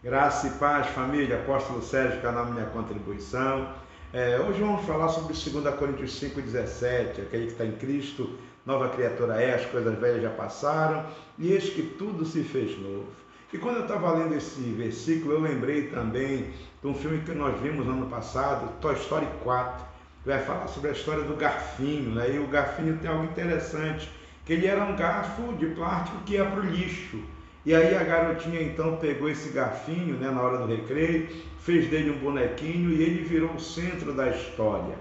Graça e paz, família. Apóstolo Sérgio, canal Minha Contribuição. Hoje vamos falar sobre 2 Coríntios 5,17. Aquele que está em Cristo, nova criatura é, as coisas velhas já passaram, e eis que tudo se fez novo. E quando eu estava lendo esse versículo, eu lembrei também de um filme que nós vimos no ano passado, Toy Story 4, que vai falar sobre a história do garfinho, né? E o garfinho tem algo interessante, que ele era um garfo de plástico que ia para o lixo. E aí a garotinha então pegou esse garfinho, né, na hora do recreio, fez dele um bonequinho e ele virou o centro da história.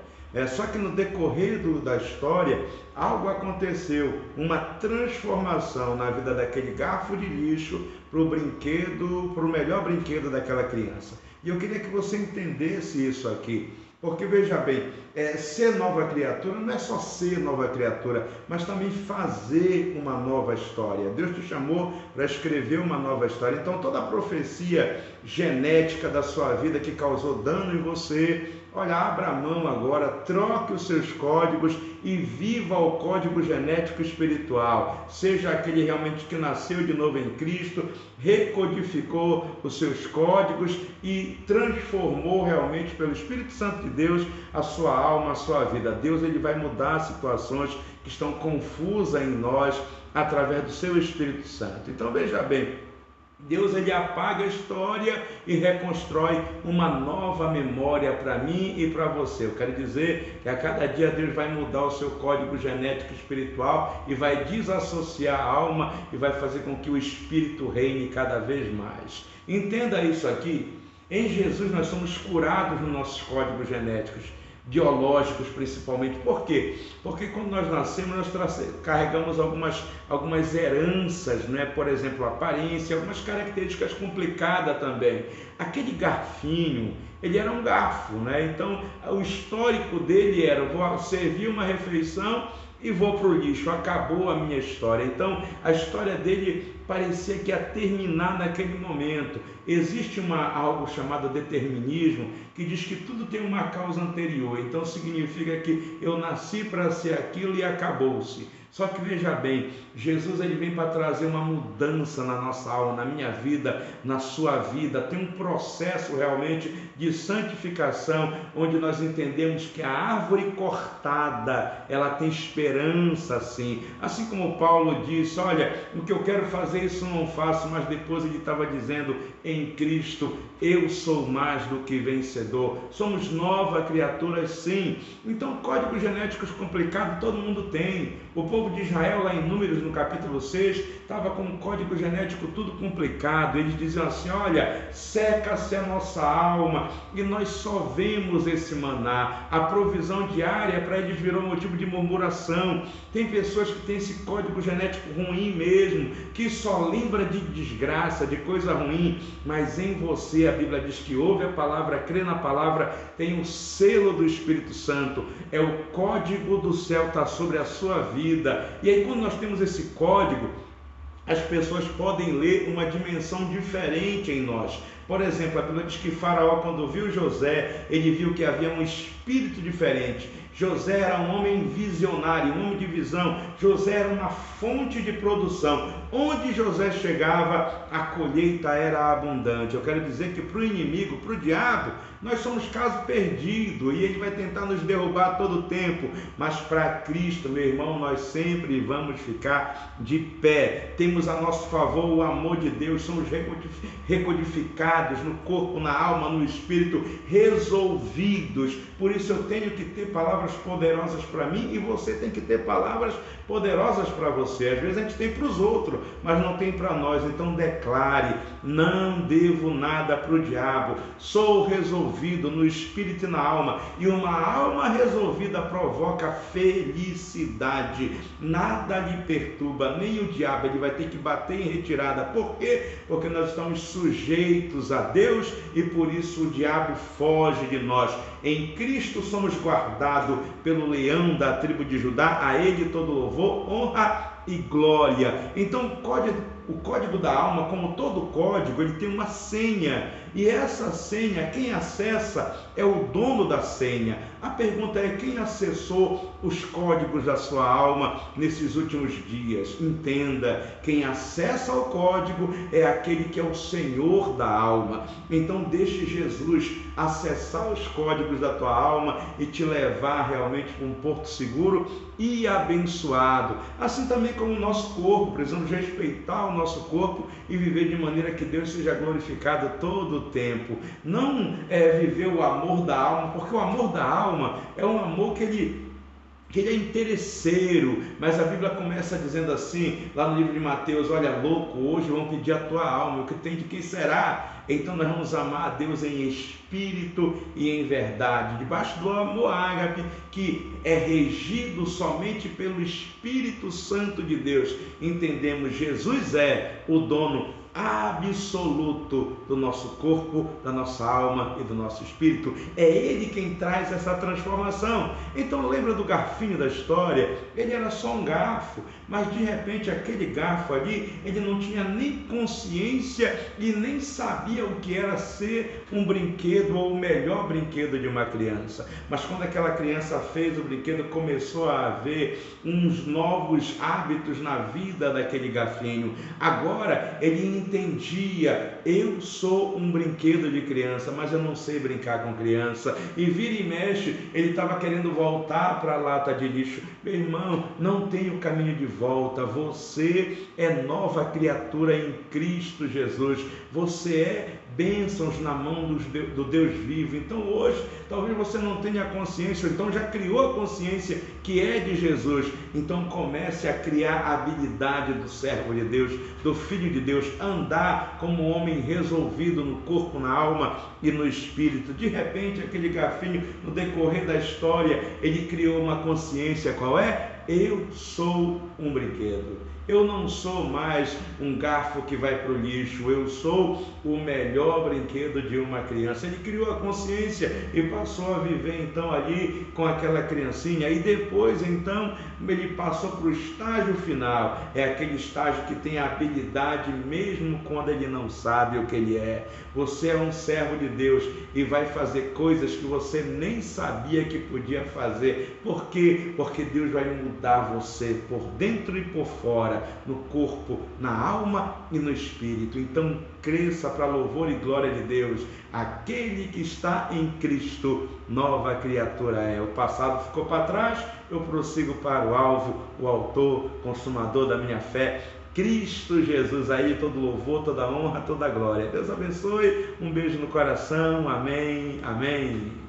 Só que no decorrer da história, algo aconteceu, uma transformação na vida daquele garfo de lixo para o brinquedo, para o melhor brinquedo daquela criança. E eu queria que você entendesse isso aqui. Porque veja bem, ser nova criatura não é só ser nova criatura, mas também fazer uma nova história. Deus te chamou para escrever uma nova história. Então toda a profecia genética da sua vida que causou dano em você, olha, abra a mão agora, troque os seus códigos e viva o código genético espiritual. Seja aquele realmente que nasceu de novo em Cristo, recodificou os seus códigos e transformou realmente pelo Espírito Santo de Deus a sua alma, a sua vida. Deus ele vai mudar situações que estão confusas em nós através do seu Espírito Santo. Então veja bem, Deus ele apaga a história e reconstrói uma nova memória para mim e para você. Eu quero dizer que a cada dia Deus vai mudar o seu código genético espiritual e vai desassociar a alma e vai fazer com que o espírito reine cada vez mais. Entenda isso aqui. Em Jesus nós somos curados nos nossos códigos genéticos, biológicos principalmente. Por quê? Porque quando nós nascemos, nós carregamos algumas heranças, né? Por exemplo, aparência, algumas características complicadas também. Aquele garfinho, ele era um garfo, né? Então, o histórico dele era, vou servir uma refeição e vou para o lixo, acabou a minha história. Então a história dele parecia que ia terminar naquele momento. Existe algo chamado determinismo, que diz que tudo tem uma causa anterior, então significa que eu nasci para ser aquilo e acabou-se. Só que veja bem, Jesus ele vem para trazer uma mudança na nossa alma, na minha vida, na sua vida. Tem um processo realmente de santificação, onde nós entendemos que a árvore cortada, ela tem esperança sim. Assim como Paulo disse, olha, o que eu quero fazer isso não faço, mas depois ele estava dizendo, em Cristo eu sou mais do que vencedor. Somos nova criatura sim. Então códigos genéticos complicados todo mundo tem. O povo de Israel lá em Números no capítulo 6 estava com um código genético tudo complicado. Eles diziam assim, olha, seca-se a nossa alma e nós só vemos esse maná. A provisão diária para eles virou motivo de murmuração. Tem pessoas que têm esse código genético ruim mesmo, que só lembra de desgraça, de coisa ruim, mas em você a Bíblia diz que ouve a palavra, crê na palavra, tem o selo do Espírito Santo, é o código do céu, está sobre a sua vida. E aí quando nós temos esse código, as pessoas podem ler uma dimensão diferente em nós. Por exemplo, a Bíblia diz que Faraó, quando viu José, ele viu que havia um espírito diferente. José era um homem visionário, um homem de visão. José era uma fonte de produção. Onde José chegava, a colheita era abundante. Eu quero dizer que para o inimigo, para o diabo, nós somos caso perdido e ele vai tentar nos derrubar todo o tempo. Mas para Cristo, meu irmão, nós sempre vamos ficar de pé. Temos a nosso favor o amor de Deus, somos recodificados no corpo, na alma, no espírito, resolvidos. Por isso eu tenho que ter palavras poderosas para mim e você tem que ter palavras poderosas para você. Às vezes a gente tem para os outros, mas não tem para nós. Então declare, não devo nada para o diabo, sou resolvido no espírito e na alma, e uma alma resolvida provoca felicidade. Nada lhe perturba, nem o diabo, ele vai ter que bater em retirada. Por quê? Porque nós estamos sujeitos a Deus e por isso o diabo foge de nós. Em Cristo somos guardados pelo leão da tribo de Judá, a ele todo louvor, honra e glória. Então o código da alma, como todo código, ele tem uma senha, e essa senha, quem acessa é o dono da senha. A pergunta é: quem acessou os códigos da sua alma nesses últimos dias? Entenda, quem acessa o código é aquele que é o Senhor da alma. Então deixe Jesus acessar os códigos da tua alma e te levar realmente para um porto seguro e abençoado. Assim também como o nosso corpo, precisamos respeitar o nosso corpo e viver de maneira que Deus seja glorificado todo o tempo. Não viver o amor da alma, porque o amor da alma é um amor que ele é interesseiro, mas a Bíblia começa dizendo assim, lá no livro de Mateus: olha, louco, hoje vão pedir a tua alma, o que tem de quem será? Então nós vamos amar a Deus em espírito e em verdade, debaixo do amor ágape, que é regido somente pelo Espírito Santo de Deus. Entendemos, Jesus é o dono absoluto do nosso corpo, da nossa alma e do nosso espírito. É Ele quem traz essa transformação. Então lembra do garfinho da história? Ele era só um garfo, mas de repente aquele garfo ali, ele não tinha nem consciência e nem sabia o que era ser um brinquedo ou o melhor brinquedo de uma criança. Mas quando aquela criança fez o brinquedo, começou a haver uns novos hábitos na vida daquele garfinho. Agora ele entendia: eu sou um brinquedo de criança, mas eu não sei brincar com criança. E vira e mexe, ele estava querendo voltar para a lata de lixo. Meu irmão, não tem o caminho de volta. Você é nova criatura em Cristo Jesus. Você é bênçãos na mão do Deus vivo. Então hoje, talvez você não tenha consciência, ou então já criou a consciência que é de Jesus. Então comece a criar a habilidade do servo de Deus, do Filho de Deus, andar como um homem resolvido no corpo, na alma e no espírito. De repente, aquele garfinho, no decorrer da história, ele criou uma consciência. Qual é? Eu sou um brinquedo. Eu não sou mais um garfo que vai para o lixo. Eu sou o melhor brinquedo de uma criança. Ele criou a consciência e passou a viver então ali com aquela criancinha. E depois então ele passou para o estágio final. É aquele estágio que tem a habilidade mesmo quando ele não sabe o que ele é. Você é um servo de Deus e vai fazer coisas que você nem sabia que podia fazer. Por quê? Porque Deus vai mudar você por dentro e por fora, no corpo, na alma e no espírito. Então cresça para louvor e glória de Deus. Aquele que está em Cristo, nova criatura é. O passado ficou para trás, eu prossigo para o alvo, o autor, consumador da minha fé, Cristo Jesus. Aí todo louvor, toda honra, toda glória. Deus abençoe, um beijo no coração, amém, amém.